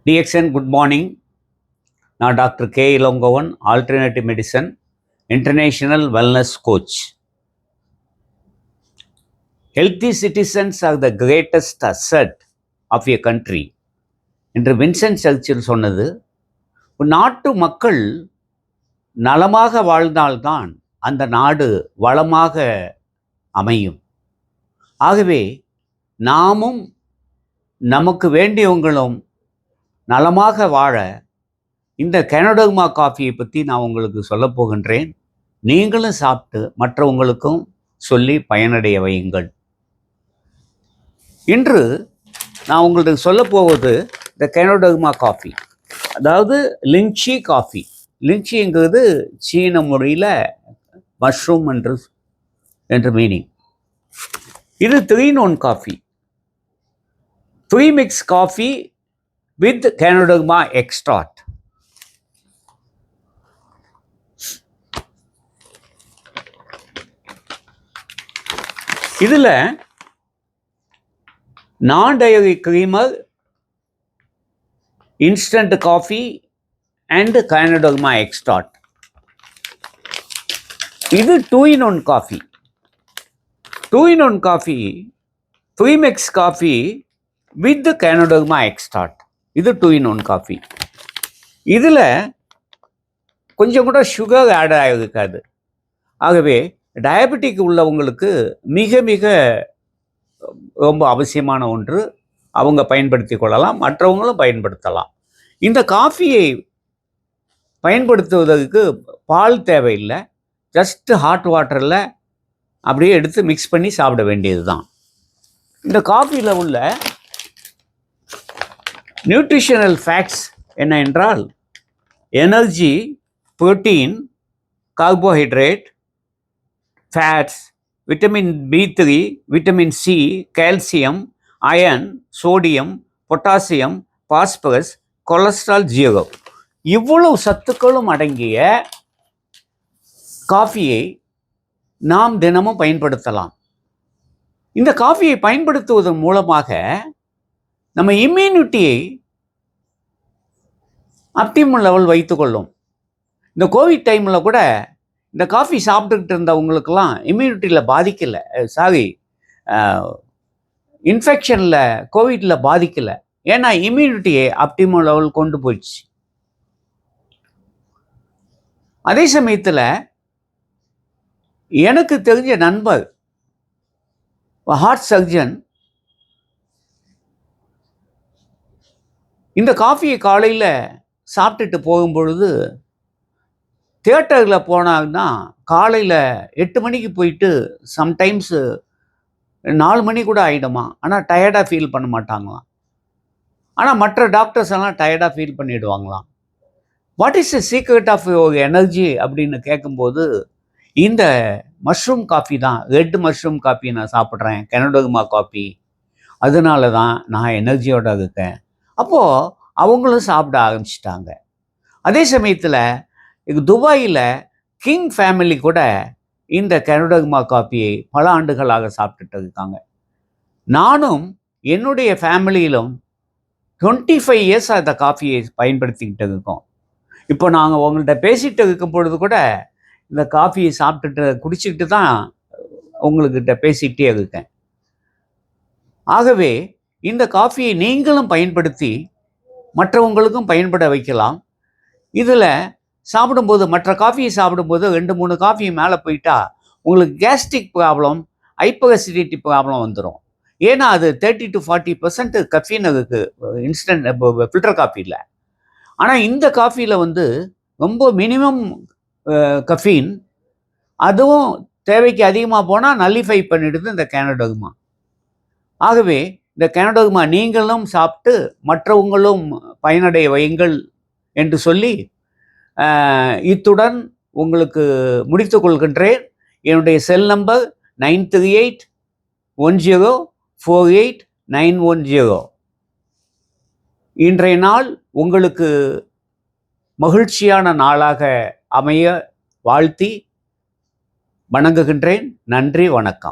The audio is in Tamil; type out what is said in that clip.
DXN, good morning. நான் doctor K Elangovan, alternative medicine international wellness coach. Healthy citizens are the greatest asset of a country என்று வின்சென்ட் சர்ச்சில் சொன்னது. நாட்டு மக்கள் நலமாக வாழ்ந்தால்தான் அந்த நாடு வளமாக அமையும். ஆகவே நாமும் நமக்கு வேண்டியவங்களும் நலமாக வாழ இந்த கேனடோகுமா காஃபியை பற்றி நான் உங்களுக்கு சொல்ல போகின்றேன். நீங்களும் சாப்பிட்டு மற்றவங்களுக்கும் சொல்லி பயனடைய வையுங்கள். இன்று நான் உங்களுக்கு சொல்ல போவது இந்த கேனடோகுமா காஃபி, அதாவது லின்ச்சி காஃபி. லின்ச்சிங்கிறது சீன மொழியில் மஷ்ரூம் என்று மீனிங். இது 3-in-1 coffee, 3-mix coffee with ganoderma extract. இதில் non dairy creamer, instant coffee and ganoderma extract. இது 2-in-1 coffee. 2-in-1 coffee 3-mix coffee with ganoderma extract. இது 2-in-1 காஃபி. இதில் கொஞ்சம் கூட சுகர் ஆட் ஆகிருக்காது. ஆகவே டயபெட்டிக் உள்ளவங்களுக்கு மிக மிக ரொம்ப அவசியமான ஒன்று. அவங்க பயன்படுத்தி கொள்ளலாம், மற்றவங்களும் பயன்படுத்தலாம். இந்த காஃபியை பயன்படுத்துவதற்கு பால் தேவையில்லை. ஜஸ்ட் ஹாட் வாட்டரில் அப்படியே எடுத்து மிக்ஸ் பண்ணி சாப்பிட வேண்டியது தான். இந்த காஃபியில் உள்ள நியூட்ரிஷனல் ஃபேக்ட்ஸ் என்ன என்றால், energy, protein, carbohydrate, fats, vitamin B3, vitamin C, calcium, iron, sodium, potassium, phosphorus, cholesterol 0. இவ்வளவு சத்துக்களும் அடங்கிய காஃபியை நாம் தினமும் பயன்படுத்தலாம். இந்த காஃபியை பயன்படுத்துவதன் மூலமாக நம்ம இம்யூனிட்டியை ஆப்டிமம் லெவல் வைத்துக்கொள்ளும். இந்த கோவிட் டைமில் கூட இந்த காஃபி சாப்பிட்டுக்கிட்டு இருந்தவங்களுக்கெல்லாம் இம்யூனிட்டியில் பாதிக்கலை, இன்ஃபெக்ஷனில் கோவிட்டில் பாதிக்கலை. ஏன்னா இம்யூனிட்டியை ஆப்டிமம் லெவல் கொண்டு போயிடுச்சு. அதே சமயத்தில் எனக்கு தெரிஞ்ச நண்பர், ஹார்ட் சர்ஜன், இந்த காஃபியை காலையில் சாப்பிட்டுட்டு போகும்பொழுது தியேட்டரில் போனாங்கன்னா காலையில் 8 மணிக்கு போயிட்டு சம்டைம்ஸு 4 மணி கூட ஆகிடுமா. ஆனால் டயர்டாக ஃபீல் பண்ண மாட்டாங்களாம். ஆனால் மற்ற டாக்டர்ஸ் எல்லாம் டயர்டாக ஃபீல் பண்ணிவிடுவாங்களாம். What is the secret of your energy அப்படின்னு கேட்கும்போது, இந்த மஷ்ரூம் காஃபி தான், ரெட் மஷ்ரூம் காஃபி நான் சாப்பிட்றேன், கேனடோகுமா காஃபி, அதனால தான் நான் எனர்ஜியோடு இருக்கேன். அப்போது அவங்களும் சாப்பிட ஆரம்பிச்சிட்டாங்க. அதே சமயத்தில் துபாயில் கிங் ஃபேமிலி கூட இந்த கேனடோகுமா காஃபியை பல ஆண்டுகளாக சாப்பிட்டுட்டு இருக்காங்க. நானும் என்னுடைய ஃபேமிலியிலும் 25 இயர்ஸ் அந்த காஃபியை பயன்படுத்திக்கிட்டு இருக்கோம். இப்போ நாங்கள் உங்கள்கிட்ட பேசிகிட்டு இருக்கும் பொழுது கூட இந்த காஃபியை சாப்பிட்டுட்டு குடிச்சிக்கிட்டு தான் உங்கள்கிட்ட பேசிக்கிட்டே இருக்கேன். ஆகவே இந்த காஃபியை நீங்களும் பயன்படுத்தி மற்றவங்களுக்கும் பயன்பட வைக்கலாம். இதில் சாப்பிடும்போது, மற்ற காஃபியை சாப்பிடும்போது 2-3 காஃபி மேலே போயிட்டா உங்களுக்கு gastric problem, hyper acidity problem வந்துடும். ஏன்னா அது 30 to 40% கஃபீன் இருக்குது இன்ஸ்டன்ட் ஃபில்டர் காஃபியில். ஆனால் இந்த காஃபியில் ரொம்ப மினிமம் கஃபீன், அதுவும் தேவைக்கு அதிகமாக போனால் நல்லிஃபை பண்ணிடுது இந்த கேனடோகுமா. ஆகவே இந்த கேனடோகுமா நீங்களும் சாப்பிட்டு மற்றவங்களும் பயனடைய வையுங்கள் என்று சொல்லி இத்துடன் உங்களுக்கு முடித்து கொள்கின்றேன். என்னுடைய செல் நம்பர் 9381048910. இன்றைய நாள் உங்களுக்கு மகிழ்ச்சியான நாளாக அமைய வாழ்த்தி வணங்குகின்றேன். நன்றி, வணக்கம்.